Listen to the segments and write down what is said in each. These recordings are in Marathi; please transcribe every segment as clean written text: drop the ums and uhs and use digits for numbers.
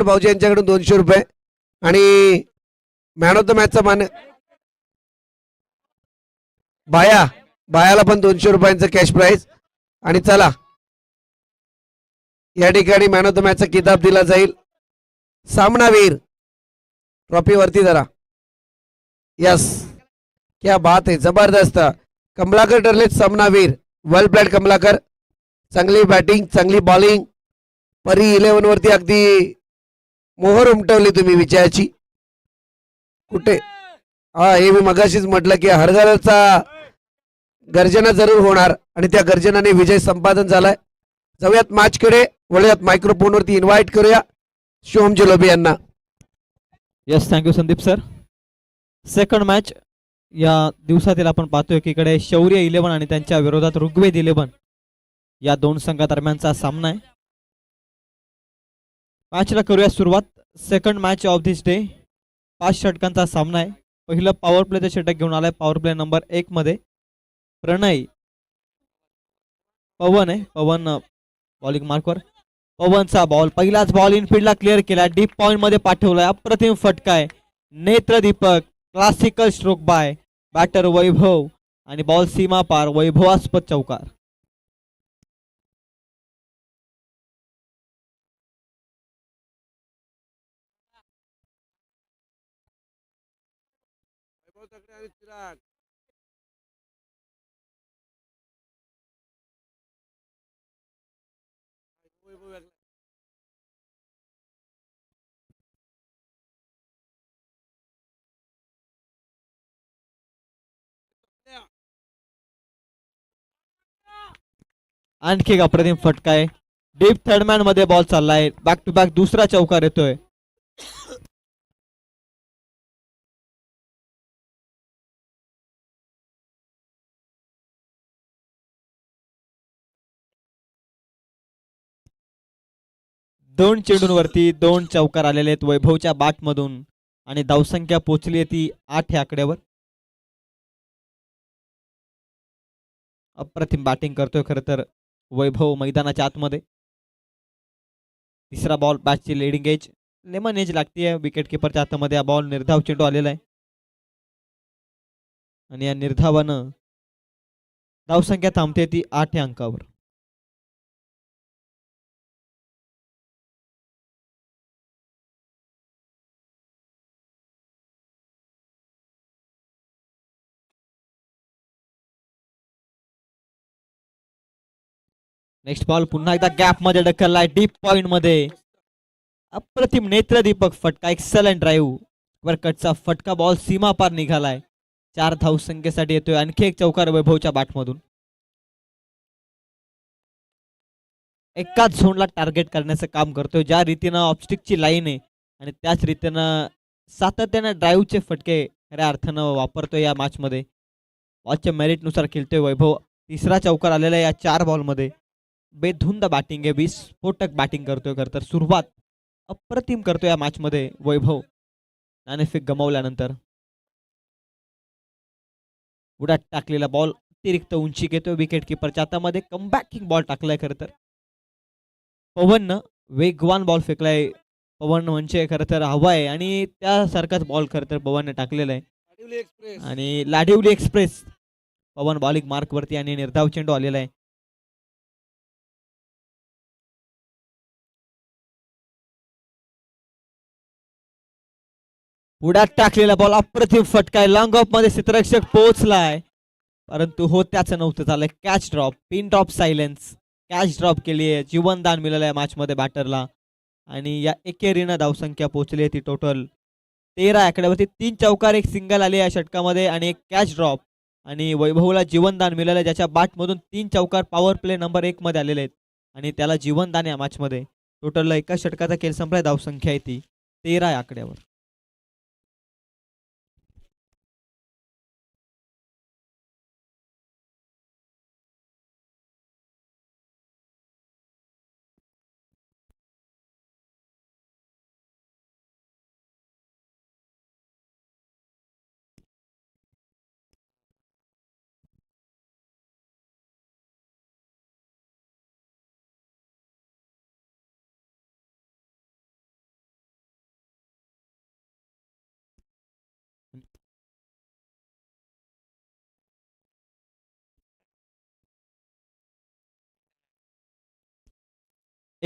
भाऊजी यांच्याकडून 200 रुपये आणि मॅन ऑफ द मॅचचा मान बायाला पण 200 रुपयांचं कॅश प्राइज. आणि चला या ठिकाणी मॅन ऑफ द मॅचचा किताब दिला जाईल. सामनावीर ट्रॉफी वरती जरा. यस, क्या बात आहे, जबरदस्त. कमलाकर ठरले सामनावीर. वेल प्लेड कमलाकर. चांगली बॅटिंग, चांगली बॉलिंग. परी 11 वरती अगदी मोहर उमटवली तुम्ही विजयाची. कुठे हे मी मगाशीच म्हटलं की हरघरचा गर्जना जरूर होणार आणि त्या गर्जनाने विजय संपादन झालाय. जाऊयात मॅचकडे, वळूयात मायक्रोफोन वरती इन्व्हाइट करूया शिवम जलोबी यांना. Yes, thank you Sandeep sir. Second match या दिवसातील आपण पाहतोय की इकडे शौर्य 11 आणि त्यांच्या विरोधात ऋग्वेद 11 या दोन संघादरम्यानचा सामना आहे. मॅचला करूया सुरुवात. Second match of this day. 5 षटकांचा सामना आहे. पहिलं पॉवर प्लेचं षटक घेऊन आलाय पॉवर प्ले नंबर 1 मध्ये प्रणय. पवन आहे, पवन बॉलिंग मार्कवर. पवनचा बॉल, पहिलाच बॉल इनफिल्डला क्लिअर केला, डीप पॉइंट मध्ये पाठवलाय, अप्रतिम फटका आहे. नेत्रदीपक क्लासिकल स्ट्रोक बाय बॅटर वैभव आणि बॉल सीमा पार, वैभवास्पद चौकार. आणखी एक अप्रतिम फटका आहे. डीप थर्डमॅन मध्ये बॉल चाललाय, बॅक टू बॅक दुसरा चौकार येतोय. दोन चेंडूंवरती 2 चौकार आलेले आहेत वैभवच्या बॅट मधून आणि धावसंख्या पोहोचली आहे ती 8 या आकड्यावर. अप्रतिम बॅटिंग करतोय खरं तर वैभव मैदानाच्या आतमध्ये. तिसरा बॉल बॅटची लिडिंग एज, लेमन एज लागतीये विकेट किपरच्या हातामध्ये. हा बॉल निर्धाव चेंडू आलेला आहे आणि या निर्धावानं धावसंख्या थांबते ती 8 या अंकावर. नेक्स्ट बॉल पुन्हा एकदा गॅप मध्ये ढकललाय, डीप पॉइंट मध्ये अप्रतिम नेत्रदीपक फटका, एक्सलंट ड्राईव्ह वर कटचा फटका, बॉल सीमा पार निघालाय. 4 धावसंख्येसाठी येतोय. आणखी एक चौकार वैभवच्या बॅटमधून. एकाच झोनला टार्गेट करण्याचं काम करतोय. ज्या रीतीनं ऑफस्टिकची लाईन आहे आणि त्याच रीतीनं सातत्यानं ड्राईव्हचे फटके खऱ्या अर्थानं वापरतोय या मॅच मध्ये. वॉचच्या मेरिट नुसार खेळतोय वैभव. तिसरा चौकार आलेला आहे या 4 बॉल मध्ये. बेधुंद बॅटिंग आहे, विस्फोटक बॅटिंग करतोय. खरं तर सुरुवात अप्रतिम करतोय या मॅच मध्ये वैभव. नाणेफेक गमावल्यानंतर उड्यात टाकलेला बॉल अतिरिक्त उंची घेतोय विकेट किपरच्या हातामध्ये. कमबॅकिंग बॉल टाकलाय खरं तर पवननं. वेगवान बॉल फेकलाय पवन, म्हणजे खरं तर हवा आहे आणि त्यासारखाच बॉल खरं तर पवनने टाकलेला आहे. आणि लाडिवली एक्सप्रेस पवन बॉलिंग मार्क वरती आणि निर्धाव चेंडू आलेला आहे. उड्यात टाकलेला बॉल अप्रतिम फटकाय, लॉंग ऑफ मध्ये क्षेत्ररक्षक पोहोचलाय परंतु हो त्याचं नव्हतं झालंय. Catch drop, pin drop silence, catch drop केली आहे. जीवनदान मिळालं आहे मॅच मध्ये बॅटरला आणि या एकेरीनं धावसंख्या पोहोचली आहे ती टोटल 13 आकड्यावरती. 3 चौकार, 1 सिंगल आले या षटकामध्ये आणि 1 कॅच ड्रॉप. आणि वैभवला जीवनदान मिळालं, ज्याच्या बॅटमधून 3 चौकार पॉवर प्ले नंबर 1 मध्ये आलेले आहेत आणि त्याला जीवनदान या मॅच मध्ये. टोटल एका षटकाचा खेळ संपलाय, धावसंख्या आहे ती 13 आकड्यावर.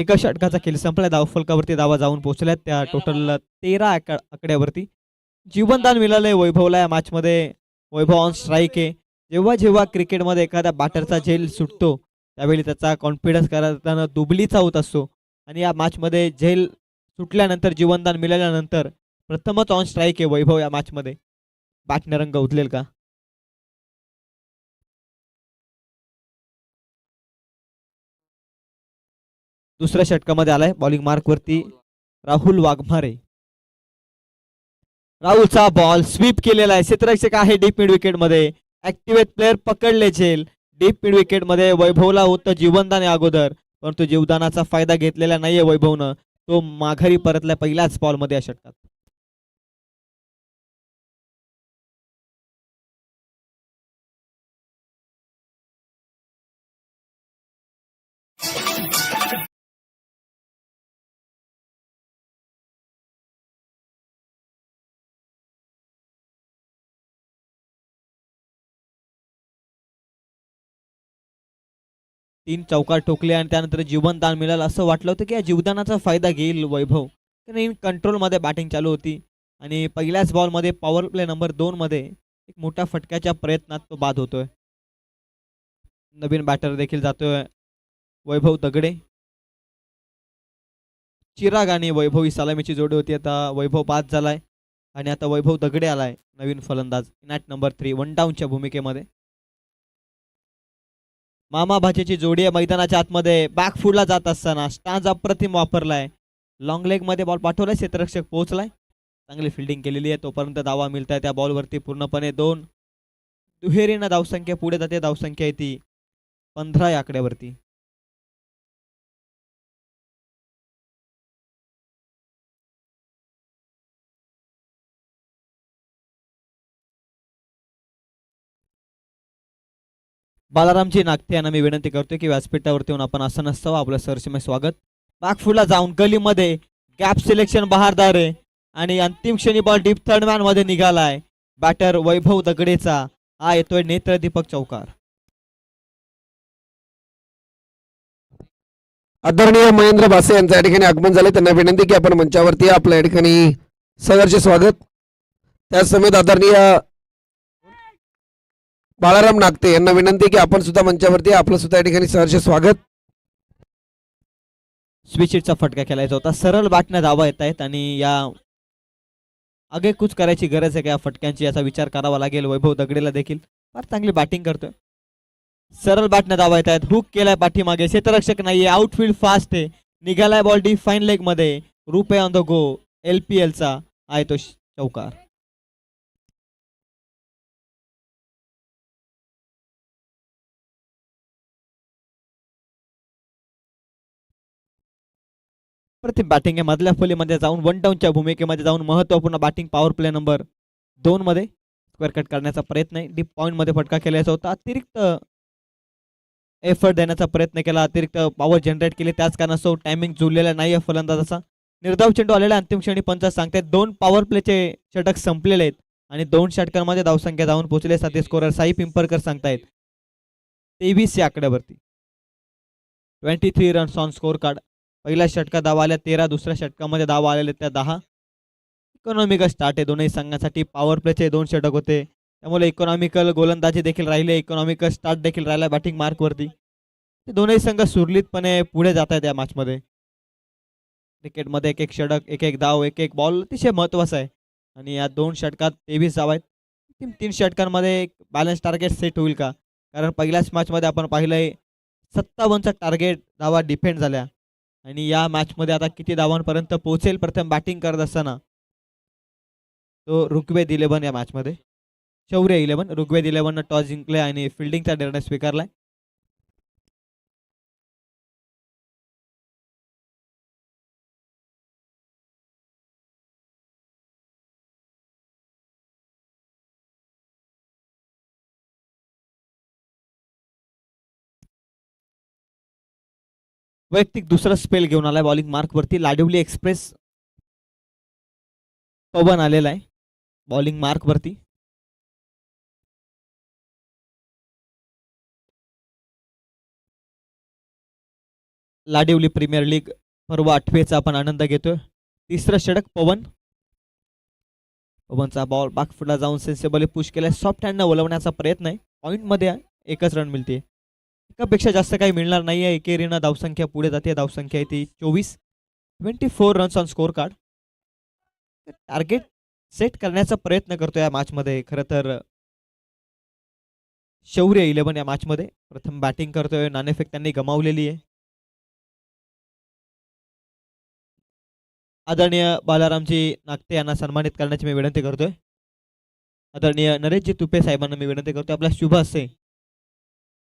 एका षटकाचा खेळ संपला. धावफलकावरती धावा जाऊन पोहोचल्यात त्या टोटल 13 आकड्यावरती. जीवनदान मिळालंय वैभवला या मॅचमध्ये. वैभव ऑन स्ट्राईक आहे. जेव्हा जेव्हा क्रिकेटमध्ये एखाद्या बॅटरचा झेल सुटतो त्यावेळी त्याचा कॉन्फिडन्स करताना दुबलीचा होत असतो आणि या मॅचमध्ये झेल सुटल्यानंतर जीवनदान मिळाल्यानंतर प्रथमच ऑन स्ट्राईक आहे वैभव या मॅचमध्ये. बॅटने रंग उधलेल का? दुसऱ्या षटकामध्ये आलाय बॉलिंग मार्कवरती राहुल वाघमारे. राहुलचा बॉल स्वीप केलेला आहे. क्षेत्ररक्षक आहे डीप मिड विकेट मध्ये. ऍक्टिव्हेट प्लेअर पकडले झेल. डीप मिड विकेट मध्ये वैभवला होतं जीवनदान या अगोदर, परंतु जीवदानाचा फायदा घेतलेला नाहीये वैभवनं. तो माघारी परतला पहिल्याच बॉल मध्ये या षटकात. तीन चौकार ठोकले आणि त्यानंतर जीवनदान मिळालं. असं वाटलं होतं की या जीवदानाचा फायदा घेईल वैभव. कंट्रोलमध्ये बॅटिंग चालू होती आणि पहिल्याच बॉलमध्ये पॉवर प्ले नंबर 2 मध्ये एक मोठ्या फटक्याच्या प्रयत्नात तो बाद होतोय. नवीन बॅटर देखील जातोय वैभव दगडे. चिराग आणि वैभव ही सलामीची जोडी होती. आता वैभव बाद झालाय आणि आता वैभव दगडे आलाय नवीन फलंदाज इन नंबर 3 वन डाऊनच्या भूमिकेमध्ये. मामा भाचेची जोडी आहे मैदानाच्या आतमध्ये. बॅकफुटला जात असताना स्टान्स अप्रतिम वापरलाय. लॉंग लेग मध्ये बॉल पाठवलाय. क्षेत्ररक्षक पोहोचलाय. चांगली फिल्डिंग केलेली आहे. तोपर्यंत धावा मिळत आहे त्या बॉलवरती पूर्णपणे 2. दुहेरीनं धावसंख्या पुढे जाते. धावसंख्या आहे ती 15 या आकड्यावरती. बालारामजी नागते यांना मी विनंती करतोय की व्यासपीठावरती येऊन आपण असं नसतं आपलं सरसमय स्वागत. बॅकफुटला जाऊन गलीमध्ये गॅप सिलेक्शन बहारदार आहे आणि अंतिम क्षणी बॉल डीप थर्ड मॅन मध्ये निघालाय. बॅटर वैभव दगडेचा. हा येतोय नेत्र दीपक चौकार. आदरणीय महेंद्र भासे यांचं या ठिकाणी आगमन झाले. त्यांना विनंती की आपण मंचावरती या. आपल्या या ठिकाणी सहर्ष स्वागत. त्याच समेत आदरणीय बाळाराम नागते यांना विनंती की आपण सुद्धा मंचावरती आपलं सुद्धा या ठिकाणी सहर्ष स्वागत. स्विचिटचा फटका खेळायचा होता. सरळ बॅटने धावा येत आहेत आणि या आगेकूच करायची गरज आहे का या फटक्यांची याचा विचार करावा लागेल. वैभव दगडेला देखील फार चांगली बॅटिंग करतोय. सरळ बॅटने धावा येत आहेत. हुक केलाय पाठीमागे. क्षेत्ररक्षक नाहीये. आउटफील्ड फास्ट आहे. निघालाय बॉल डी फाईन लेग मध्ये. रुपे ऑन द गो. LPL चा आहे तो चौकार. प्रतिम बॅटिंग आहे. मधल्या फलीमध्ये जाऊन वन डाऊनच्या भूमिकेमध्ये जाऊन महत्वपूर्ण बॅटिंग पॉवर प्ले नंबर 2 मध्ये स्क्वेअर कट करण्याचा प्रयत्न आहे. डीप पॉइंट मध्ये फटका खेळायचा होता. अतिरिक्त एफर्ट देण्याचा प्रयत्न केला. अतिरिक्त पॉवर जनरेट केली. त्याच कारणास्तव टायमिंग जुळलेला नाही आहे फलंदाजाचा. निर्धाव चेंडू आलेला अंतिम क्षणी पंच सांगतायत 2 पॉवर प्लेचे षटक संपलेले आहेत आणि 2 षटकांमध्ये धावसंख्या जाऊन पोहोचले. साथी स्कोरर साई पिंपरकर सांगतायत 23 या आकड्यावरती. 23 रन्स ऑन स्कोर कार्ड. पहिल्या षटकात धावा आल्या 13. दुसऱ्या षटकामध्ये धावा आलेल्या त्या 10. इकॉनॉमिकल स्टार्ट आहे दोन्ही संघांसाठी. पॉवर प्लेचे 2 षटक होते त्यामुळे इकॉनॉमिकल गोलंदाजी देखील राहिले. इकॉनॉमिकल स्टार्ट देखील राहिला बॅटिंग मार्कवरती. दोन्ही संघ सुरळीतपणे पुढे जात आहेत या मॅचमध्ये. क्रिकेटमध्ये एक एक षटक, एक एक धाव, एक एक बॉल अतिशय महत्वाचा आहे आणि या 2 षटकात 23 धावा आहेत. 3 षटकांमध्ये एक बॅलन्स टार्गेट सेट होईल का? कारण पहिल्याच मॅचमध्ये आपण पाहिलंय 57चा टार्गेट धावा डिफेंड झाल्या आणि या मॅचमध्ये आता किती धावांपर्यंत पोहोचेल प्रथम बॅटिंग करत असताना तो ऋग्वेद 11 या मॅचमध्ये. शौर्य 11. ऋग्वेद 11 टॉस जिंकले आणि फिल्डिंगचा निर्णय स्वीकारलाय. वैयक्तिक दुसरा स्पेल घेऊन आलाय बॉलिंग मार्क वरती. लाडवली एक्सप्रेस पवन आलेला आहे बॉलिंग मार्क वरती. लाडिवली प्रीमियर लीग पर्व 8वेचा आपण आनंद घेतोय. तिसरं षटक पवनचा बॉल बॅकफुटला जाऊन सेन्सिबली पुश केलाय. सॉफ्ट हँडनं ओलवण्याचा प्रयत्न आहे. पॉईंटमध्ये एकच रन मिळते. एकापेक्षा जास्त काही मिळणार नाहीये. एकेरीनं धावसंख्या पुढे जाते. धावसंख्या आहे ती 24 runs on score card. Target set करण्याचा प्रयत्न करतो या मॅच मध्ये. खरं तर शौर्य 11 या मॅच मध्ये प्रथम बॅटिंग करतोय. नाणेफेक त्यांनी गमावलेली आहे. आदरणीय बालारामजी नागते यांना सन्मानित करण्याची मी विनंती करतोय. आदरणीय नरेशजी तुपे साहेबांना मी विनंती करतोय आपल्या शुभ हस्ते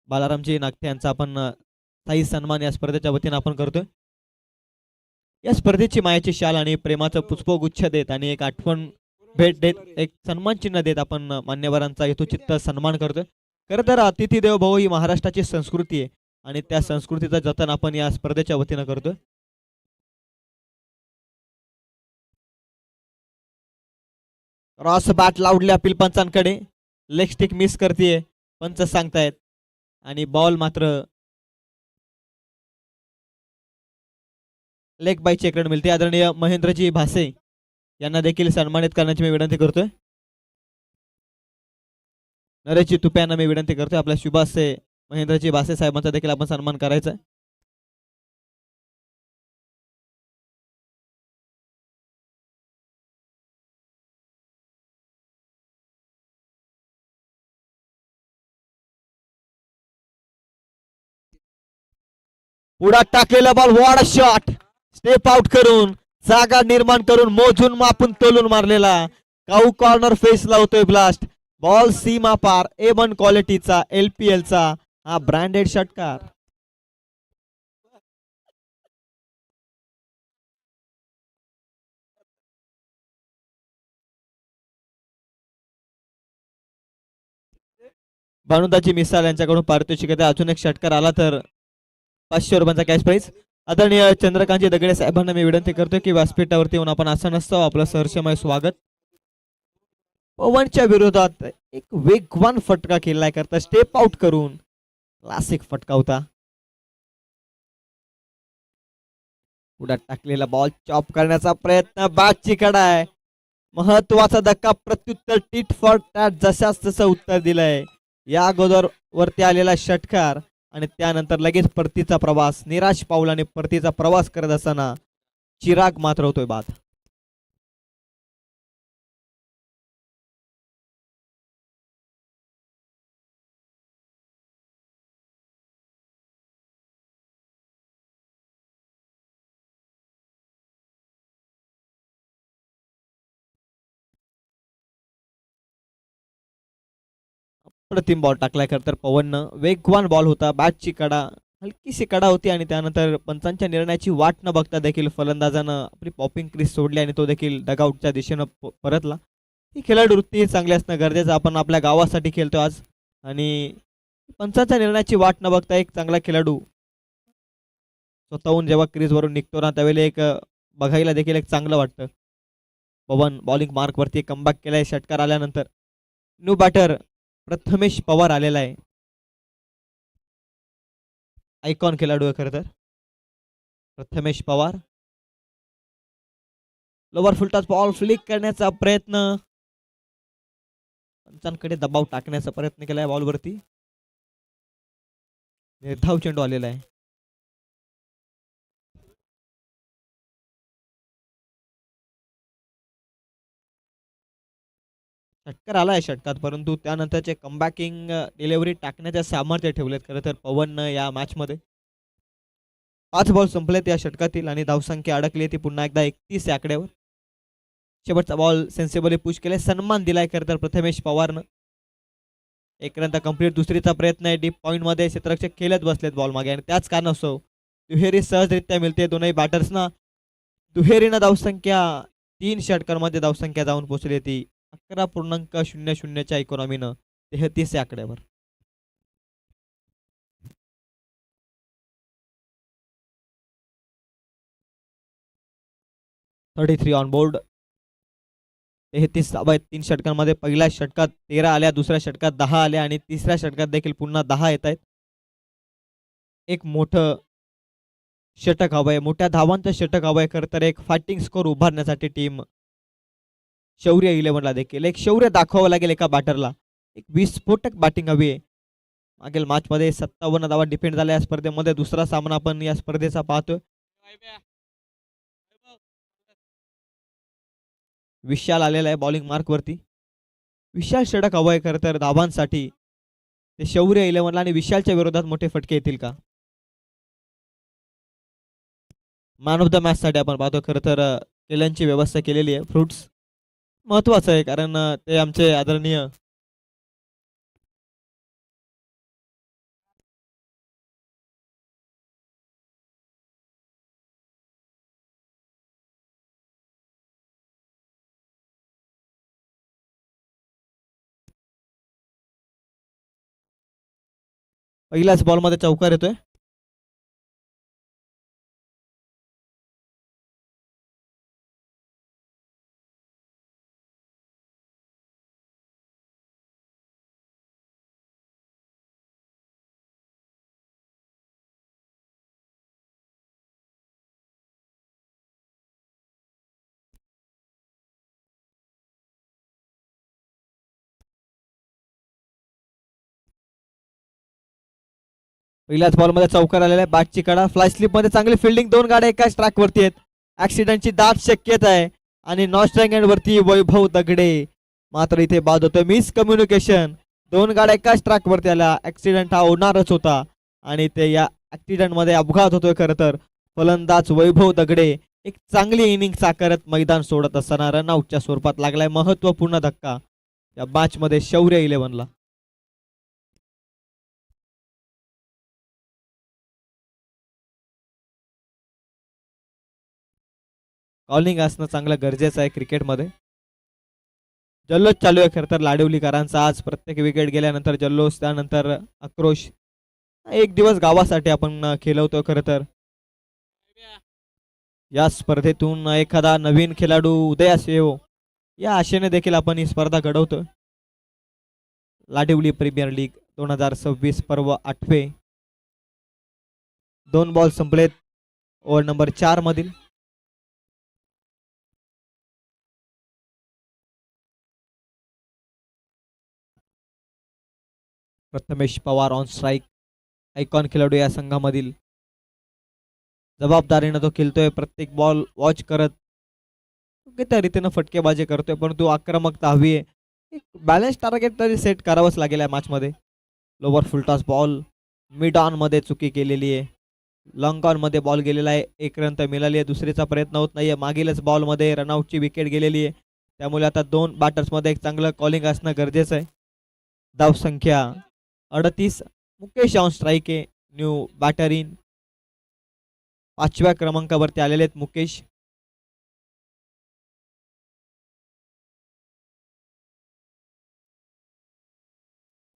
बालारामजी नागते यांचा आपण स्थायी सन्मान या स्पर्धेच्या वतीनं आपण करतोय. या स्पर्धेची मायाची शाल आणि प्रेमाचं पुष्पगुच्छ देत आणि एक आठवण भेट देत, एक सन्मान चिन्ह देत आपण मान्यवरांचा यथोचित सन्मान करतोय. खरं तर अतिथी देव भव ही महाराष्ट्राची संस्कृती आहे आणि त्या संस्कृतीचं जतन आपण या स्पर्धेच्या वतीनं करतोय. क्रॉस बॅट लावली अपील पंचांकडे. लेग स्टिक मिस करतेय पंच सांगतायत आणि बॉल मात्र लेग बाय चेक रन मिळते. आदरणीय महेंद्रजी भासे यांना देखील सन्मानित करण्याची मी विनंती करतोय. नरेशजी तुपे यांना मी विनंती करतोय आपल्या शुभ हस्ते महेंद्रजी भासे साहेबांचा देखील आपण सन्मान करायचा आहे. पुढा टाकलेला बॉल वॉड शॉट स्टेप आउट करून जागा निर्माण करून मोजून मापून तोलून मारलेला. काऊ कॉर्नर फेस लावतोय ब्लास्ट. बॉल सीमा पार A1 क्वालिटीचा LPL चा हा ब्रँडेड षटकार. भानुदाजी मिसाल यांच्याकडून पारितोषिक आहे. अजून एक षटकार आला तर 500 रुपयांचा कॅश प्राइज. आदरणीय चंद्रकांतजी दगडे साहेबांना मी विनंती करतो की व्यासपीठावरती येऊन आपण असं नसतं आपलं सहर्षमय स्वागत. पवनच्या विरोधात एक वेगवान फटका केलाय करता स्टेप आउट करून क्लासिक फटका होता. पुढे टाकलेला बॉल चॉप करण्याचा प्रयत्न. बॅटची कडा आहे. महत्वाचा धक्का प्रत्युत्तर टीट फॉर टॅट जशाच तसं उत्तर दिलंय. या अगोदर वरती आलेला षटकार आणि त्यानंतर लगेच परतीचा प्रवास. निराश पावलाने परतीचा प्रवास करत असताना चिराग मात्र होतोय बाद. प्रतिम बॉल टाकलाय खरं तर पवननं. वेगवान बॉल होता. बॅटची कडा हलकीशी कडा होती आणि त्यानंतर पंचांच्या निर्णयाची वाट न बघता देखील फलंदाजानं आपली पॉपिंग क्रीज सोडली आणि तो देखील डगआउटच्या दिशेनं परतला. ही खेळाडू वृत्ती चांगली असणं गरजेचं. आपण आपल्या गावासाठी खेळतो आज आणि पंचांच्या निर्णयाची वाट न बघता एक चांगला खेळाडू स्वतःहून जेव्हा क्रीजवरून निघतो ना त्यावेळेला एक बघायला देखील एक चांगलं वाटतं. पवन बॉलिंग मार्कवरती कमबॅक केलाय षटकार आल्यानंतर. न्यू बॅटर प्रथमेश पवार आलेला आहे. आयकॉन खेळाडू आहे खरं तर Prathamesh Pawar. Lower full toss ball flick करण्याचा प्रयत्न. पंचांकडे दबाव टाकण्याचा प्रयत्न केलाय बॉलवरती. निर्धाव चेंडू आलेला आहे. षटकार आलाय षटकात परंतु त्यानंतरचे कमबॅकिंग डिलिव्हरी टाकण्याचे सामर्थ्य ठेवलेत खरं तर पवननं या मॅच मध्ये. 5 बॉल संपलेत या षटकातील आणि धावसंख्या अडकली ती पुन्हा एकदा 31 या आकड्यावर. शेवटचा बॉल सेन्सिबली पुश केलाय. सन्मान दिलाय खरं तर प्रथमेश पवारनं. एक रन कंप्लीट. दुसरीचा प्रयत्न आहे. डीप पॉईंट मध्ये क्षेत्ररक्षक खेळत बसलेत बॉल मागे आणि त्याच कारणास्तव दुहेरी सहजरित्या मिळते दोनही बॅटर्सना. दुहेरीनं धावसंख्या 3 षटकांमध्ये धावसंख्या जाऊन पोहोचली ती 11.00च्या इकॉनॉमीनं 33 या आकड्यावर. .33 ऑन बोर्ड. 33 धावा आहेत 3 षटकांमध्ये. पहिल्या षटकात 13 आल्या, दुसऱ्या षटकात 10 आल्या आणि तिसऱ्या षटकात देखील पुन्हा 10 येत आहेत. एक मोठं षटक हवंय, मोठ्या धावांचं षटक हवंय. खरं तर एक फायटिंग स्कोर उभारण्यासाठी टीम शौर्य 11ला देखील एक शौर्य दाखवावं लागेल एका बॅटरला. एक विस्फोटक बॅटिंग हवी आहे. मागील मॅच मध्ये 57 धावा डिफेंड झाल्या या स्पर्धेमध्ये. दुसरा सामना आपण या स्पर्धेचा पाहतोय. विशाल आलेला आहे बॉलिंग मार्क वरती. विशाल षटक हवंय खरं तर धावांसाठी. ते शौर्य 11ला आणि विशालच्या विरोधात मोठे फटके येतील का? मॅन ऑफ द मॅच साठी आपण पाहतो खरं तर केल्यांची व्यवस्था केलेली आहे. फ्रुट्स महत्वाचं आहे कारण ते आमचे आदरणीय पहिल्याच बॉलमध्ये चौकार येतोय. पहिल्याच बॉलमध्ये चौकार आलेला आहे. बॅटची कडा फ्लाय स्लिप मध्ये चांगली फिल्डिंग. दोन गाड्या एकाच ट्रॅक वरती आहेत. ऍक्सिडेंटची दाट शक्यता आहे आणि नॉस्ट्रँग एंड वरती वैभव दगडे. मात्र इथे बाद होतोय. Miss communication. दोन गाड्या एकाच ट्रॅक वरती आल्या. ऍक्सिडेंट हा होणारच होता आणि ते या ऍक्सिडेंट मध्ये अपघात होतोय. खरं तर फलंदाज वैभव दगडे एक चांगली इनिंग साकारत मैदान सोडत असताना रनआउटच्या स्वरूपात लागलाय महत्वपूर्ण धक्का या मॅच मध्ये शौर्य 11ला. कॉलिंग असणं चांगलं गरजेचं आहे क्रिकेटमध्ये. जल्लोष चालू आहे खरं तर लाडवलीकरांचा. आज प्रत्येक विकेट गेल्यानंतर जल्लोष, त्यानंतर आक्रोश. एक दिवस गावासाठी आपण खेळवतो. खरं तर या स्पर्धेतून एखादा नवीन खेळाडू उदयास येवो या आशेने देखील आपण ही स्पर्धा घडवतो. लाडवली प्रीमियर लीग 2026 पर्व 8. 2 बॉल संपलेत ओव्हर नंबर 4 मधील. Prathamesh Pawar on strike. Icon खेळाडू या संघामधील. जबाबदारीनं तो खेळतोय. प्रत्येक बॉल वॉच करत त्या रीतीनं फटकेबाजी करतोय. परंतु आक्रमकता हवी आहे. एक बॅलन्स टार्गेट तरी सेट करावंच लागेल या मॅच मध्ये. Lower full toss ball. Mid on मध्ये चुकी केलेली आहे. लॉंग ऑन मध्ये बॉल गेलेला आहे. एक रन तर मिळाली आहे. दुसरीचा प्रयत्न होत नाहीये. मागीलच बॉल मध्ये रनआउटची विकेट गेलेली आहे. त्यामुळे आता दोन बॅटर्स मध्ये एक चांगलं कॉलिंग असणं गरजेचं आहे. धाव संख्या 38. मुकेश ऑन स्ट्राईक आहे. New batter in. 5व्या क्रमांकावरती आलेले आहेत मुकेश.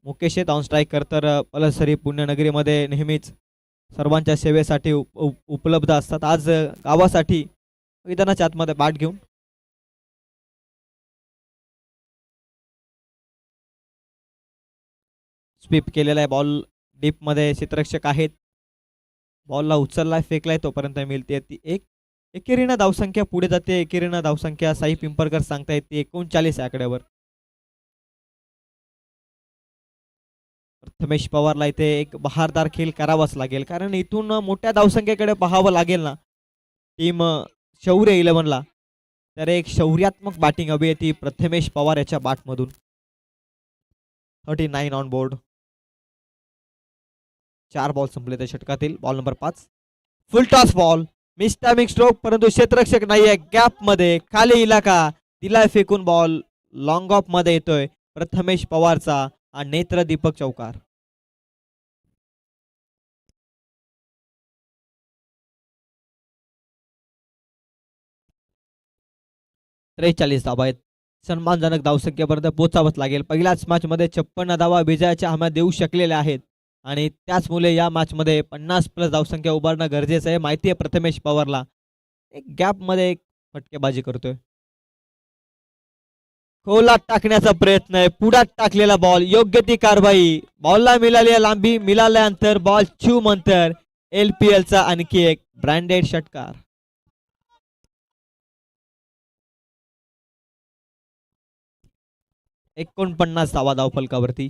मुकेश आहेत ऑन स्ट्राईक. तर पलसरी पुण्यनगरीमध्ये नेहमीच सर्वांच्या सेवेसाठी उपलब्ध असतात. आज गावासाठी मैदानाच्या आतमध्ये बॅट घेऊन स्वीप केलेला आहे. बॉल डीप मध्ये क्षेत्ररक्षक आहेत. बॉलला उचललाय, फेकलाय, तोपर्यंत मिळते ती एक. एकेरीनं धावसंख्या पुढे जाते. एकेरीनं धावसंख्या साई पिंपळकर सांगतायत ती 39 आकड्यावर. प्रथमेश पवारला इथे एक बहारदार खेळ करावाच लागेल कारण इथून मोठ्या धावसंख्येकडे पाहावं लागेल ना टीम शौर्य 11ला. तर एक शौर्यात्मक बॅटिंग हवी आहे ती प्रथमेश पवार याच्या बॅटमधून. 39 ऑन बोर्ड. 4 बॉल संपले त्या षटकातील. Ball number 5. Full toss ball. Miss timing stroke परंतु क्षेत्ररक्षक नाहीये. गॅप मध्ये खाली इलाका दिलाय फेकून. बॉल लॉंग ऑफ मध्ये येतोय प्रथमेश पवारचा. नेत्र दीपक चौकार. त्रेचाळीस धावा आहेत. सन्मानजनक धावसंख्येपर्यंत पोहोचावंच लागेल. पहिल्याच मॅच मध्ये 56 धावा विजयाच्या हम्या देऊ शकलेल्या आहेत आणि त्याचमुळे या मॅच मध्ये 50+ धावसंख्या उभारणं गरजेचं आहे. माहिती आहे प्रथमेश पवारला. एक गॅप मध्ये एक फटकेबाजी करतोय. खोलात टाकण्याचा प्रयत्न आहे. पुढात टाकलेला बॉल. योग्य ती कारवाई. बॉलला मिळाली लांबी, मिळाले अंतर. बॉल छूम अंतर. LPL चा आणखी एक ब्रँडेड षटकार. एकोणपन्नास धावा धावफलकावरती.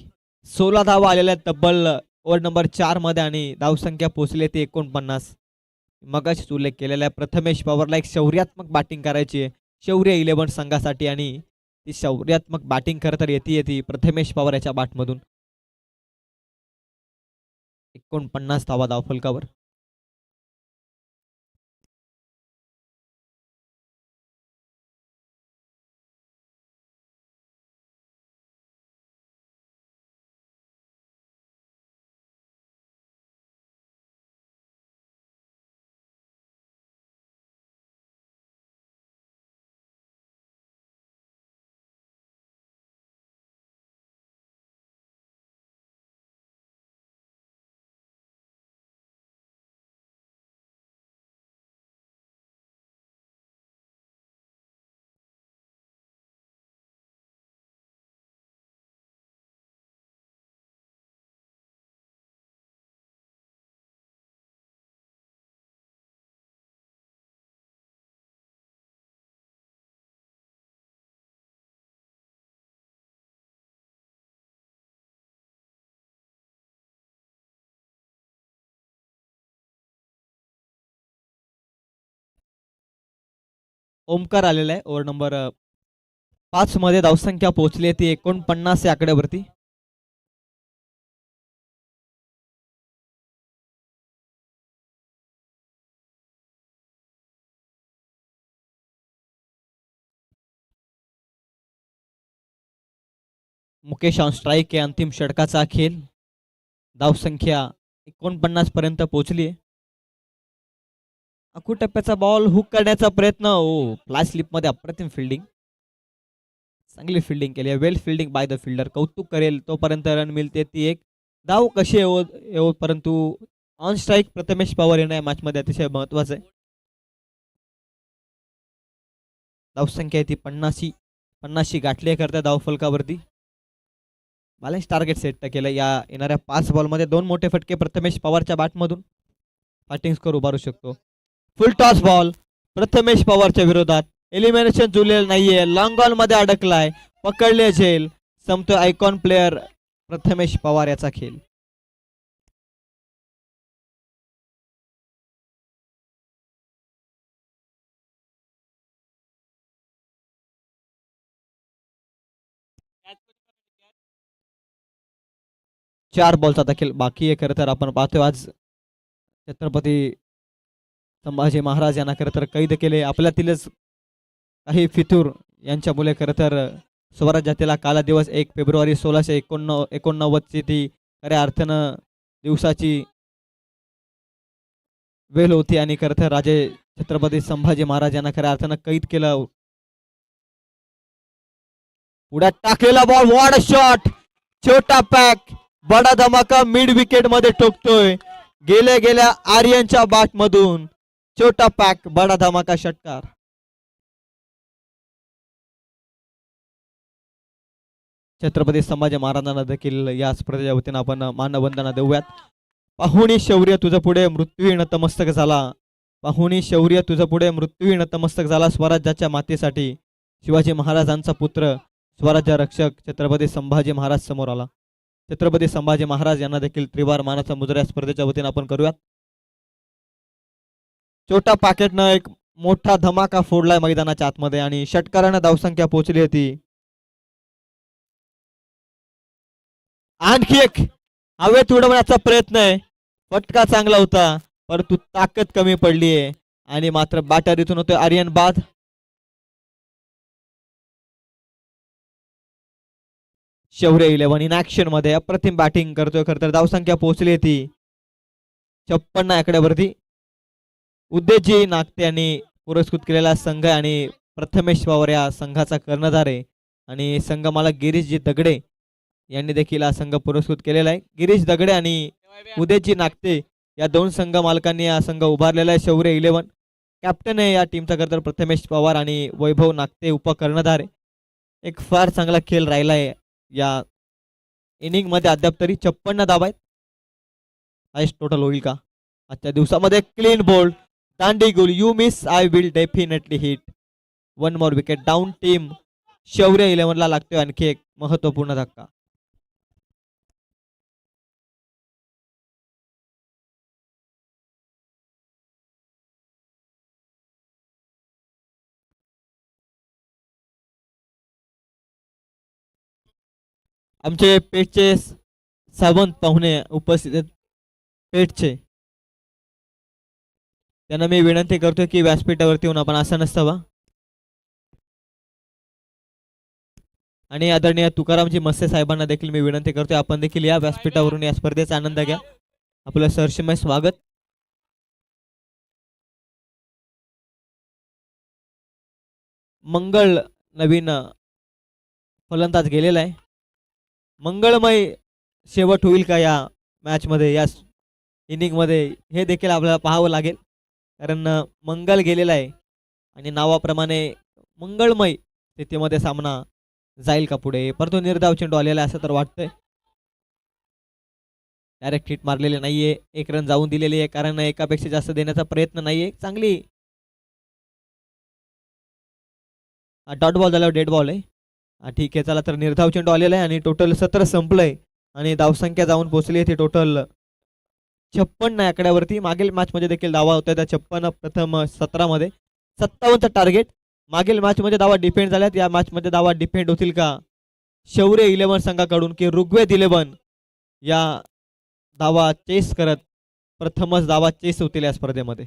16 धावा आलेल्या आहेत तब्बल ओव्हर नंबर 4 मध्ये आणि धावसंख्या पोहोचली ती 49. मगाशीच उल्लेख केलेला प्रथमेश पवारला एक शौर्यात्मक बॅटिंग करायची आहे शौर्य 11 संघासाठी आणि ती शौर्यात्मक बॅटिंग खरं तर येते प्रथमेश पवार याच्या बॅटमधून. 49 धावा धावफलकावर. ओमकार आलेला आहे ओव्हर नंबर 5 मध्ये धावसंख्या पोहोचली ती 49 या आकड्यावरती. मुकेश ऑन स्ट्राईक आहे. अंतिम षटकाचा खेळ. धावसंख्या 49 पर्यंत पोहोचली आहे. अकू टप्प्याचा बॉल हुक करण्याचा प्रयत्न. ओ फ्लॅश स्लिप मध्ये अप्रतिम फिल्डिंग. चांगली फिल्डिंग केली आहे. वेल फिल्डिंग बाय द फिल्डर. कौतुक करेल तोपर्यंत रन मिळते ती एक. धाव कशी येऊ परंतु ऑन स्ट्राईक प्रथमेश पवार येणं या मॅच मध्ये अतिशय महत्वाचं आहे. धावसंख्या ती 50 गाठली आहे करता धावफलकावरती. बॅलन्स टार्गेट सेट केलं. या येणाऱ्या 5 बॉलमध्ये 2 मोठे फटके प्रथमेश पवारच्या बॅटमधून बॅटिंग स्कोर उभारू शकतो. फुल टॉस बॉल प्रथमेश पवारच्या विरोधात. एलिमिनेशन जुळलेलं नाहीये. लॉंग ऑन मध्ये अडकलाय. पकडले झेल. संपतो आयकॉन प्लेअर प्रथमेश पवार याचा खेळ. चार बॉलचा देखील बाकी आहे. खरं तर आपण पाहतोय आज छत्रपती संभाजी महाराज यांना खरं तर कैद केले. आपल्यातीलच काही फितूर यांच्या मुले खरं तर स्वराज्यातील काला दिवस 1 फेब्रुवारी 1689 ची ती खऱ्या अर्थानं दिवसाची वेळ होती आणि खरं तर राजे छत्रपती संभाजी महाराज यांना खऱ्या अर्थानं कैद केलं. पुढे टाकलेला बॉल. What shot. छोटा पॅक बडा धमाका मिड विकेट मध्ये ठोकतोय. गेल्या आर्यनच्या बॅट मधून छोटा पॅक बडा धमाका षटकार. छत्रपती संभाजी महाराजांना देखील या स्पर्धेच्या वतीनं आपण मानवंदना देऊयात. पाहुणी शौर्य तुझं पुढे मृत्यू नतमस्तक झाला. पाहुणी शौर्य तुझं पुढे मृत्यू नतमस्तक झाला. स्वराज्याच्या मातेसाठी शिवाजी महाराजांचा पुत्र स्वराज्य रक्षक छत्रपती संभाजी महाराज समोर आला. छत्रपती संभाजी महाराज यांना देखील त्रिवार मानाचा मुजरा स्पर्धेच्या वतीनं आपण करूयात. छोटा पॅकेटनं एक मोठा धमाका फोडलाय मैदानाच्या आतमध्ये आणि षटकारानं धावसंख्या पोहोचली होती. आणखी एक हवेत उडवण्याचा प्रयत्न आहे. फटका चांगला होता परंतु ताकद कमी पडली आहे आणि मात्र बॅटर इथून होतोय आर्यन बाद. शौर्य 11 इन ऍक्शन मध्ये अप्रतिम बॅटिंग करतोय. खरं तर धावसंख्या पोहोचली ती 56 आकड्यावरती. उद्देजी नागते यांनी पुरस्कृत केलेला संघ आणि प्रथमेश पवार या संघाचा कर्णधार आहे आणि संघ मालक गिरीशजी दगडे यांनी देखील हा संघ पुरस्कृत केलेला आहे. गिरीश दगडे आणि उदयजी नागते या 2 संघ मालकांनी हा संघ उभारलेला आहे. शौर्य 11 कॅप्टन आहे या टीमचा खरं तर प्रथमेश पवार आणि वैभव नागते उपकर्णधार आहे. एक फार चांगला खेळ राहिला आहे या इनिंग मध्ये. अद्याप तरी 56 धावा आहेत. हायस्ट टोटल होईल का? आजच्या दिवसामध्ये clean bowled Dandi goal you miss I will definitely hit. One more wicket down team. शौर्य 11 ला लागतोय आणखी एक महत्वपूर्ण धक्का. आमचे पेठचे सावंत पाहुणे उपस्थित आहेत पेठचे. त्यांना मी विनंती करतोय की व्यासपीठावरती येऊन आपण आसन असावा. आणि आदरणीय तुकारामजी मस्से साहेबांना देखील मी विनंती करतोय आपण देखील या व्यासपीठावरून या स्पर्धेचा आनंद घ्या. आपलं सहर्षमय स्वागत. मंगळ नवीन फलंदाज गेलेला आहे. मंगळमय शेवट होईल का या मॅच मध्ये या इनिंग मध्ये हे देखील आपल्याला पाहावं लागेल. कारण मंगल गेलेला आहे आणि नावाप्रमाणे मंगळमय स्थितीमध्ये सामना जाईल का पुढे. परंतु निर्धाव चेंडू आलेला आहे असं तर वाटतंय. डायरेक्ट हिट मारलेले नाहीये. एक रन जाऊन दिलेली आहे कारण एकापेक्षा जास्त देण्याचा प्रयत्न नाहीये. चांगली डॉट बॉल झाल्यावर डेड बॉल आहे. ठीक आहे चला तर निर्धाव चेंडू आलेला आहे आणि टोटल 17 संपलंय आणि धावसंख्या जाऊन पोहोचली आहे ती टोटल 56 आकड्यावरती. मागील मॅच मध्ये देखील धावा होत्या त्या 56 प्रथम 17 मध्ये 57चं टार्गेट. मागील मॅच मध्ये धावा डिफेंड झाल्यात. या मॅच मध्ये धावा डिफेंड होतील का शौर्य 11 संघाकडून की ऋग्वेद 11 या धावा चेस करत प्रथमच धावा चेस होतील या स्पर्धेमध्ये.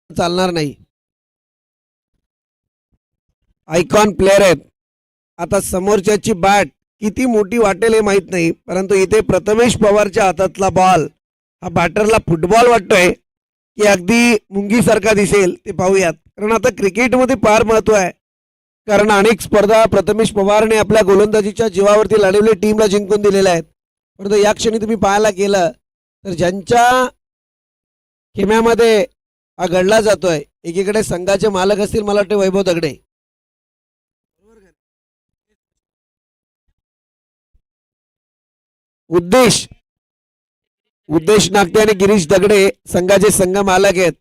चालणार नाही. आयकॉन प्लेअर आहेत. आता समोरच्याची बॅट किती मोठी वाटेल हे माहित नाही, परंतु इथे प्रथमेश पवारच्या हातातला बॉल हा बॅटरला फुटबॉल वाटतोय की अगदी मुंगीसारखा दिसेल ते पाहूयात. कारण आता क्रिकेटमध्ये फार महत्व आहे. कारण अनेक स्पर्धा प्रथमेश पवारने आपल्या गोलंदाजीच्या जीवावरती लढवले, टीमला जिंकून दिलेल्या आहेत. परंतु या क्षणी तुम्ही पाहायला गेलं तर ज्यांच्या खेम्यामध्ये हा घडला जातोय, एकीकडे संघाचे मालक असतील, मला वाटते वैभव दगडे, उद्देश नागटे आणि गिरीश दगडे संघाचे संघ मालक आहेत.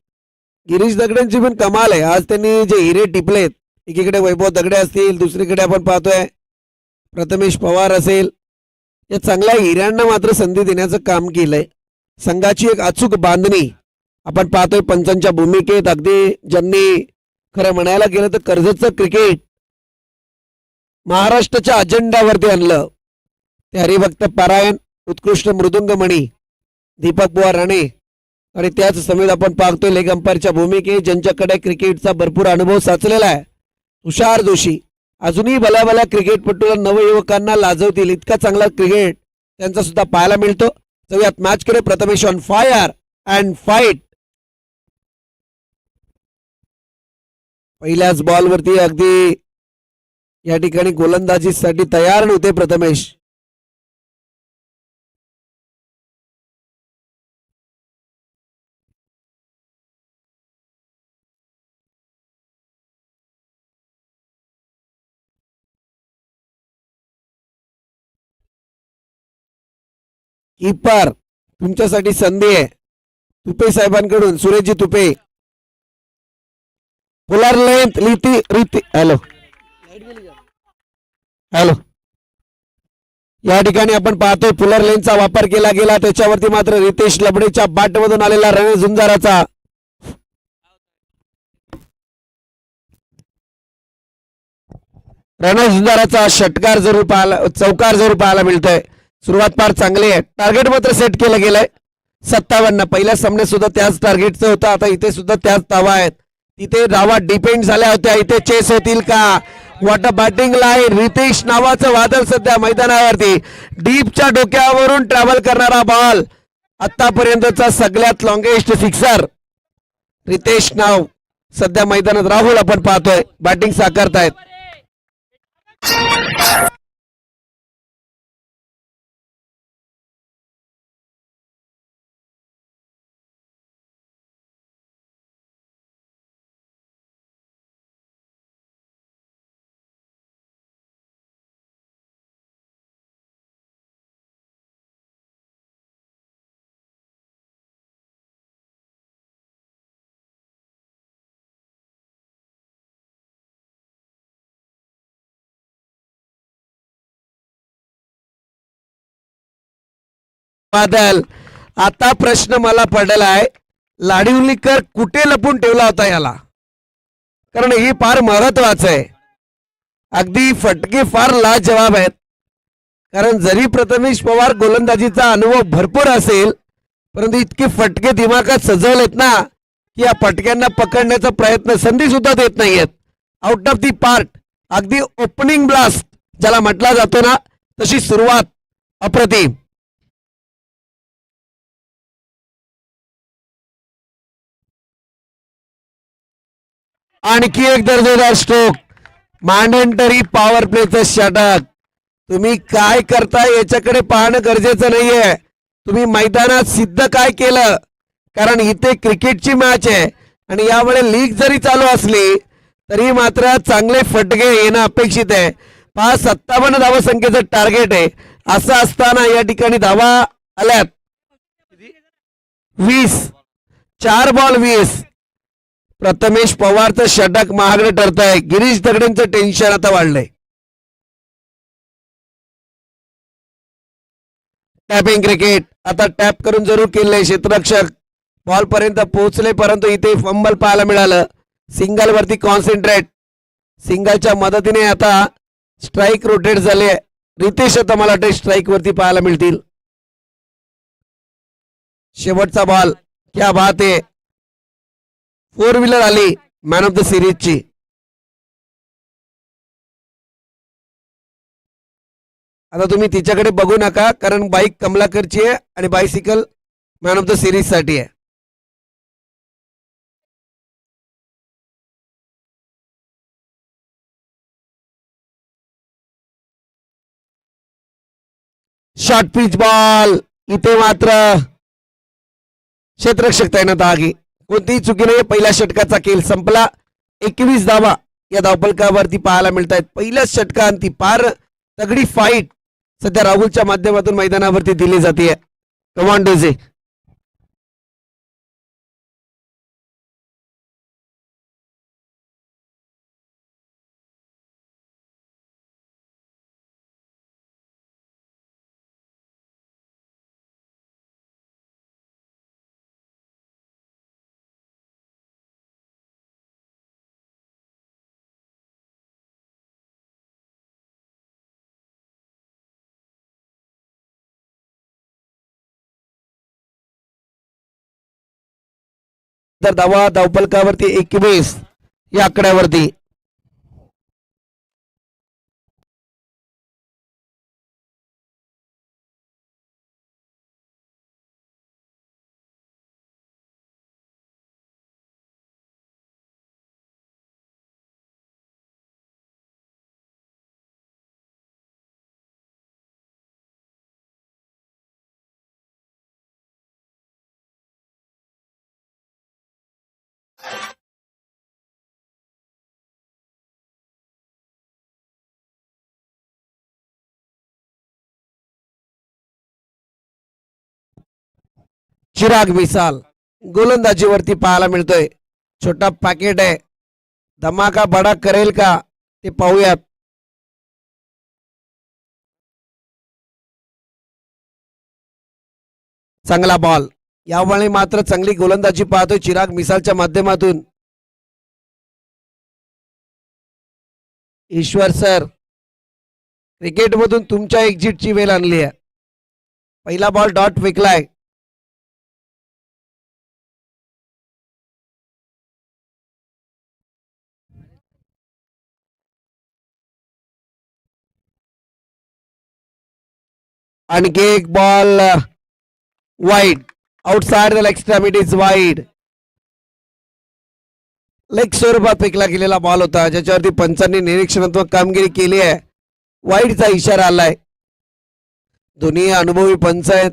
गिरीश दगडेंची पण कमाल आहे. आज त्यांनी जे हिरे टिपलेत, एकीकडे वैभव दगडे असतील, दुसरीकडे आपण पाहतोय प्रथमेश पवार असेल, या चांगल्या हिऱ्यांना मात्र संधी देण्याचं काम केलंय. संघाची एक अचूक बांधणी आपण पाहतोय पंचांच्या भूमिकेत. अगदी ज्यांनी खरं म्हणायला गेलं तर कर्जतचं क्रिकेट महाराष्ट्राच्या अजेंड्यावरती आणलं ते हरिभक्त पारायण, उत्कृष्ट मृदुंगमणी दीपक बुवा राणे आणि त्याच समेत आपण पाहतोय लेग अंपायरच्या भूमिकेत ज्यांच्याकडे क्रिकेटचा भरपूर अनुभव साचलेला आहे, तुषार जोशी. अजूनही भल्या भल्या क्रिकेटपटूला नवयुवकांना लाजवतील इतका चांगला क्रिकेट त्यांचा सुद्धा पाहायला मिळतो. जाऊयात मॅच कडे. Prathamesh on fire and fight. पहिल्याच बॉलवरती अगदी या ठिकाणी गोलंदाजीसाठी तयार नव्हते प्रथमेश. कीपर तुमच्यासाठी संधी आहे तुपे साहेबांकडून, सुरेशजी तुपे. पोलार लेंथ रीती हॅलो हॅलो या ठिकाणी आपण पाहतोय पुलर लेनचा वापर केला गेला, त्याच्यावरती मात्र रितेश लबडेच्या बॅटमधून आलेला रणेश झुंजाराचा षटकार जरूर पाहायला, चौकार जरूर पाहायला मिळतोय. सुरुवात फार चांगली आहे. टार्गेट मात्र सेट केलं गेलंय 57. पहिल्या सामन्यात सुद्धा त्याच टार्गेटचं होतं, आता इथे सुद्धा त्याच धावा आहेत. तिथे धावा डिपेंड झाल्या होत्या, इथे चेस होतील का? What a batting line. Ritesh नावाचं वादळ सध्या मैदानावरती, डीपच्या डोक्यावरून ट्रॅव्हल करणारा बॉल, आतापर्यंतचा सगळ्यात लॉंगेस्ट सिक्सर. रितेश नाव सध्या मैदानात. राहुल आपण पाहतोय बॅटिंग साकारतायत. बादल, आता प्रश्न मला पडला आहे, लाडिवलीकर कुठे लपून ठेवला होता याला? कारण हे फार महत्वाचं आहे. अगदी फटके फार लाजवाब आहेत. कारण जरी प्रथमेश पवार गोलंदाजीचा अनुभव भरपूर असेल, परंतु इतके फटके दिमागात सजवलेत ना की या फटक्यांना पकडण्याचा प्रयत्न संधी सुद्धा देत नाहीयेत. Out of the part. अगदी ओपनिंग ब्लास्ट ज्याला म्हटला जातो ना, तशी सुरुवात अप्रतिम. आणखी एक दर्जेदार स्ट्रोक. मॅन्डेटरी पॉवर प्लेचं षटक. तुम्ही काय करताय याच्याकडे पाहणं गरजेचं नाहीये, तुम्ही मैदानात सिद्ध काय केलं. कारण इथे क्रिकेटची मॅच आहे आणि यामुळे लीग जरी चालू असली तरी मात्र चांगले फटके येणं अपेक्षित आहे. 57 धावा संख्येचं टार्गेट आहे. असं असताना या ठिकाणी धावा आल्यात 20. 4 बॉल 20. प्रथमेश पवारचं षटक महागडं ठरत आहे. गिरीश दगडेंचं टेन्शन आता वाढलंय. टॅपिंग क्रिकेट आता टॅप करून जरूर केलंय. क्षेत्ररक्षक बॉल पर्यंत पोहोचले, परंतु इथे फंबल पाहायला मिळालं. सिंगल वरती कॉन्सन्ट्रेट. सिंगलच्या मदतीने आता स्ट्राईक रोटेट झाले. रितेश आता मला वाटतं स्ट्राईक वरती पाहायला मिळतील. शेवटचा बॉल. क्या बात आहे. 4 व्हीलर आली मॅन ऑफ द सिरीजची. आता तुम्ही तिच्याकडे बघू नका, कारण बाईक कमलाकरची आहे आणि bicycle man of the series साठी आहे. शॉर्ट पिच बॉल, इथे मात्र क्षेत्ररक्षक तैनात आगी. कोणतीही चुकी नाही. पहिल्या षटकाचा खेळ संपला. 21 धावा या धावफलकावरती पाहायला मिळत आहेत. पहिल्याच षटकांती फार तगडी फाईट सध्या राहुलच्या माध्यमातून मैदानावरती दिली जाते. कमांडोजे तर धावा धावफलकावरती 21 या आकड्यावरती. चिराग मिसाल गोलंदाजीवरती पाहायला मिळतोय. छोटा पॅकेट आहे. धमाका बडा करेल का ते पाहूयात. चांगला बॉल. यावेळी मात्र चांगली गोलंदाजी पाहतोय चिराग मिसालच्या माध्यमातून. ईश्वर सर, क्रिकेटमधून तुमच्या एक्झिटची वेळ आणली आहे. पहिला बॉल डॉट विकलाय. आणखी एक ball wide. Outside the extremities wide. Leg स्वरूपात फेकला गेलेला बॉल होता, ज्याच्यावरती पंचांनी निरीक्षणात्मक कामगिरी केली आहे. वाईडचा इशारा आलाय. दोन्ही अनुभवी पंच आहेत.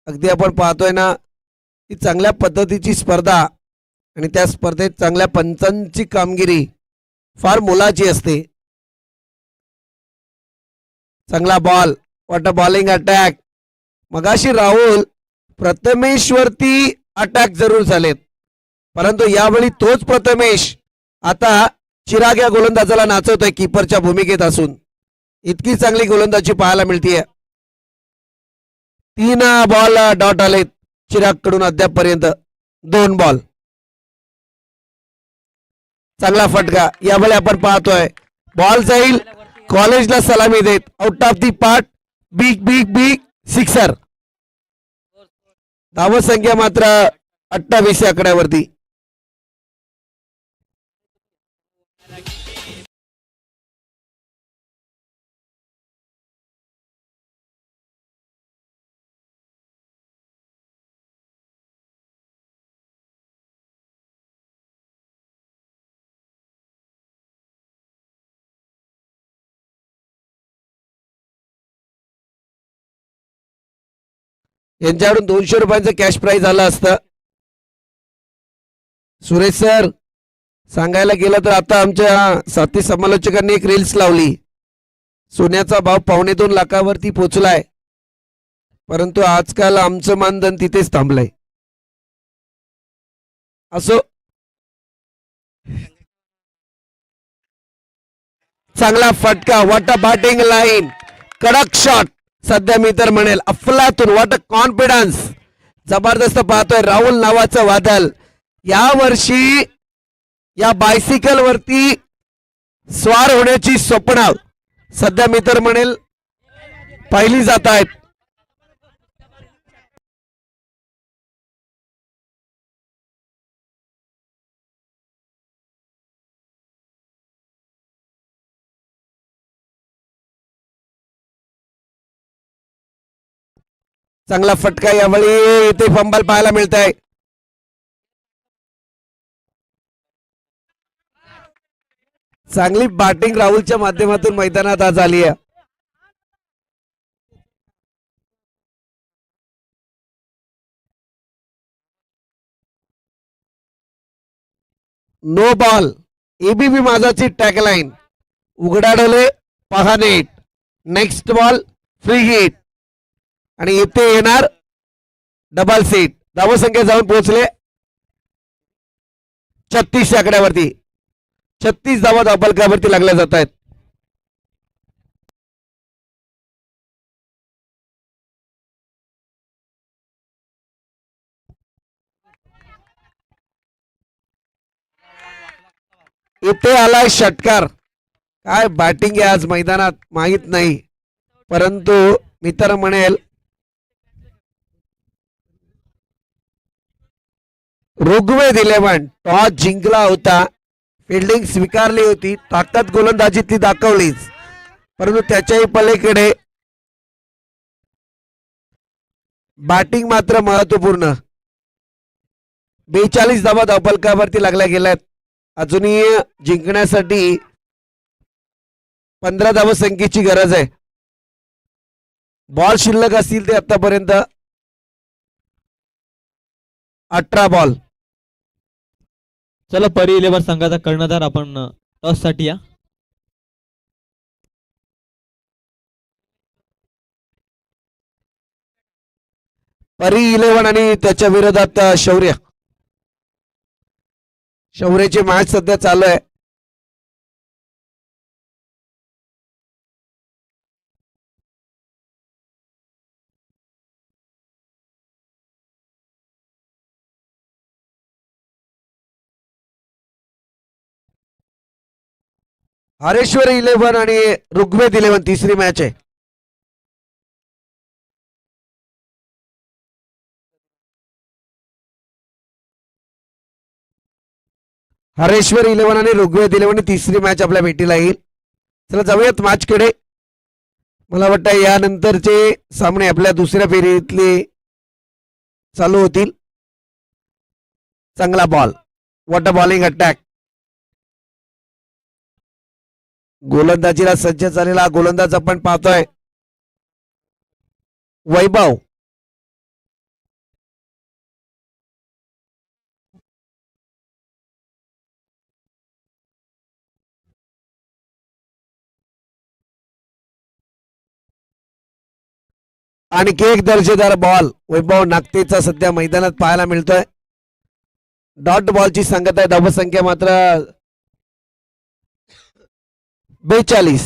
अगदी आपण पाहतोय ना की चांगल्या पद्धतीची स्पर्धा आणि त्या स्पर्धेत चांगल्या पंचांची कामगिरी फार मोलाची असते. चांगला ball. What a bowling attack. मगाशी राहुल प्रथमेशवरती अटॅक जरूर झालेत, परंतु यावेळी तोच प्रथमेश आता चिराग या गोलंदाजाला नाचवतोय कीपरच्या भूमिकेत असून. इतकी चांगली गोलंदाजी पाहायला मिळतीये. 3 बॉल डॉट आलेत चिराग कडून अद्यापपर्यंत. 2 बॉल. चांगला फटका. यावेळी आपण पाहतोय बॉल जाईल कॉलेजला सलामी देत. Out of the part. Big big big sixer. धावसंख्या मात्र 28 आकड्यावरती. यांच्याकडून 200 रुपयांचं कॅश प्राइज आलं असतं. सुरेश सर, सांगायला गेलं तर आता आमच्या साथी समालोचकांनी एक रील्स लावली. सोन्याचा भाव 2.25 लाखावरती पोहोचलाय, परंतु आजकाल आमचं मानधन तिथेच थांबलंय. असो, चांगला फटका. What a batting line. कडक शॉट. सध्या मी तर म्हणेल अफलातून. What a confidence. जबरदस्त पाहतोय राहुल नावाचं वादळ. या वर्षी या बायसिकल वरती स्वार होण्याची स्वप्न सध्या मी तर म्हणेल पाहिली जात आहेत. चांगला फटका यावेळी इथे फंबल पाहायला मिळत आहे. चांगली बॅटिंग राहुलच्या माध्यमातून मैदानात आज आली आहे. नो बॉल एबीबी माझाची टॅगलाईन. उघडा डोले पहा नेट. नेक्स्ट बॉल फ्री हिट आणि इथे येणार डबल सीट. धावसंख्या जाऊन पोहोचले 36 आकड्यावरती. 36 धावा धावफलकावरती लागल्या जात आहेत. इथे आलाय षटकार. काय बॅटिंग आहे आज मैदानात माहित नाही, परंतु मी तर म्हणेल ऋग्वेद 11 टॉस जिंकला होता. फिल्डिंग स्वीकारली होती, ताकद गोलंदाजीतली दाखवलीच, परंतु त्याच्याही पलीकडे बॅटिंग मात्र महत्वपूर्ण. 42 धावा धावफलकावरती लागल्या गेल्यात. अजूनही जिंकण्यासाठी 15 धावसंख्येची गरज आहे. बॉल शिल्लक असतील ते आतापर्यंत 18 बॉल. चला परी 11 संघाचा कर्णधार आपण टॉस साठी या. परी 11 आणि त्याच्या विरोधात शौर्य. शौर्याची मॅच सध्या चालू आहे. हरेश्वर 11 आणि ऋग्वेद 11 तिसरी मॅच आहे. हरेश्वर 11 आणि ऋग्वेद 11 तिसरी मॅच आपल्या भेटीला येईल. चला जाऊयात मॅच कडे. मला वाटतं यानंतरचे सामने आपल्या दुसऱ्या फेरीतले चालू होतील. चांगला ball, what a bowling attack. गोलंदाजीला सज्ज झालेला गोलंदाज आपण पाहतोय वैभव. आणखी एक दर्जेदार बॉल वैभव नागतेचा सध्या मैदानात पाहायला मिळतोय. डॉट बॉलची सांगत आहे. धावसंख्या मात्र 42.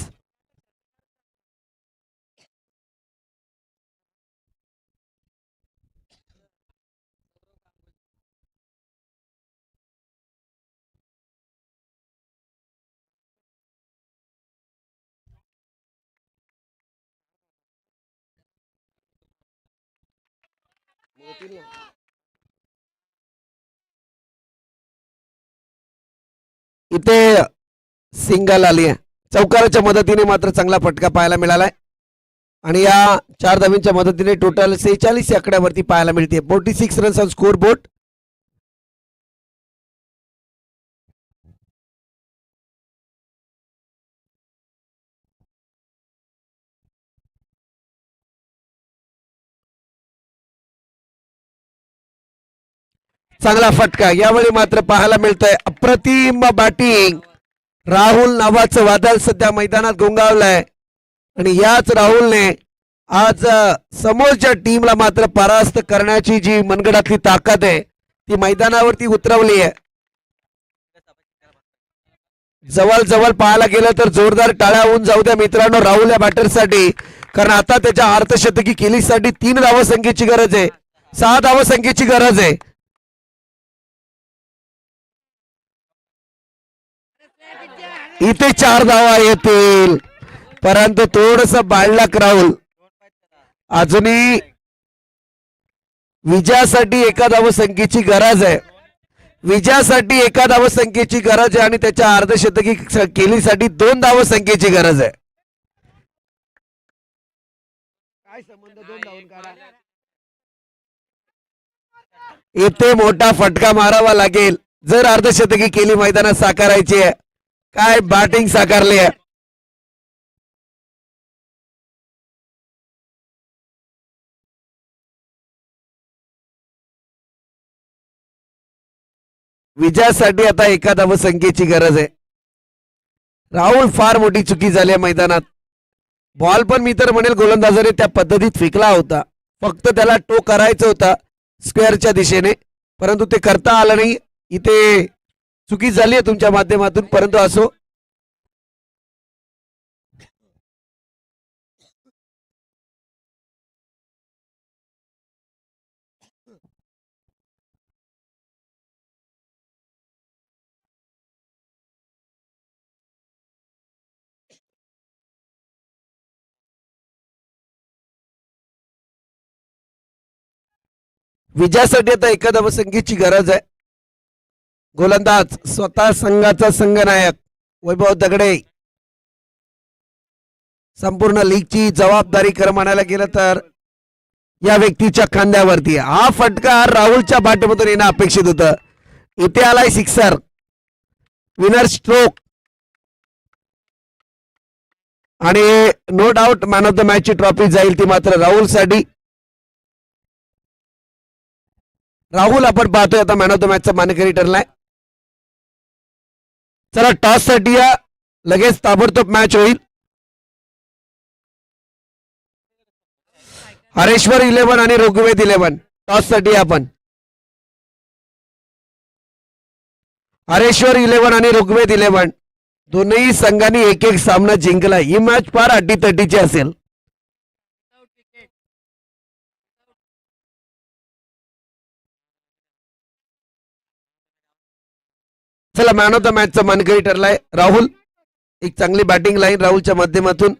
इथे सिंगल आली आहे. चौकाराच्या मदतीने मात्र चांगला फटका पाहायला मिळालाय आणि या 4 धावींच्या मदतीने टोटल 46 आकड्यावरती पाहायला मिळते. 46 रन्स ऑन स्कोर बोर्ड. चांगला फटका यावेळी मात्र पाहायला मिळतंय. अप्रतिम बॅटिंग. राहुल नावाचं वादळ सध्या मैदानात घोंगावलंय आणि याच राहुलने आज समोरच्या टीमला मात्र परास्त करण्याची जी मनगडातली ताकद आहे ती मैदानावरती उतरवली आहे. जवळ जवळ पाहायला गेलं तर जोरदार टाळ्या होऊन जाऊ द्या मित्रांनो राहुल या बॅटरसाठी, कारण आता त्याच्या अर्धशतकी केलीसाठी 3 धावसंख्येची गरज आहे. 6 धावसंख्येची गरज आहे. इथे 4 धावा येतील, परंतु थोडस बाळलाक राहुल. अजूनही विजयासाठी 1 धावसंख्येची गरज आहे. विजयासाठी 1 धावसंख्येची गरज आहे आणि त्याच्या अर्धशतकी केलीसाठी 2 धावसंख्येची गरज आहे. काय संबंध 2 धावून काढा. इथे मोठा फटका मारावा लागेल जर अर्धशतकी केली मैदानात साकारायची आहे. काय बॅटिंग साकारली आहे. विजयासाठी आता एका धावसंख्येची गरज आहे. राहुल फार मोठी चुकी झाली आहे मैदानात. बॉल पण मी तर म्हणेल गोलंदाजाने त्या पद्धतीत फेकला होता. फक्त त्याला टो करायचं होता स्क्वेअरच्या दिशेने, परंतु ते करता आलं नाही. इथे चुकी झाली आहे तुमच्या माध्यमातून, परंतु असो. विजयासाठी आता एका धावसंख्येची गरज आहे. गोलंदाज स्वतः संघाचा संघनायक वैभव दगडे. संपूर्ण लीगची जबाबदारी खरं म्हणायला गेलं तर या व्यक्तीच्या खांद्यावरती आहे. हा फटका राहुलच्या बॅटमधून येणं अपेक्षित होतं. इथे आलाय सिक्सर, विनर स्ट्रोक, आणि no doubt man of the match ची ट्रॉफी जाईल ती मात्र राहुल साठी. राहुल आपण पाहतोय आता मॅन ऑफ द मॅचचा मानकरी ठरलाय. चला टॉस साठी या, लगेच ताबडतोब मॅच होईल. हरेश्वर 11 आणि ऋग्वेद 11 टॉस साठी आपण. हरेश्वर 11 आणि ऋग्वेद 11 दोनही संघांनी एक एक सामना जिंकला. ही मॅच फार अटीतटीची असेल. चला मॅन ऑफ द मॅचचा मानकरी ठरलाय राहुल. एक चांगली बॅटिंग लाईन राहुलच्या माध्यमातून.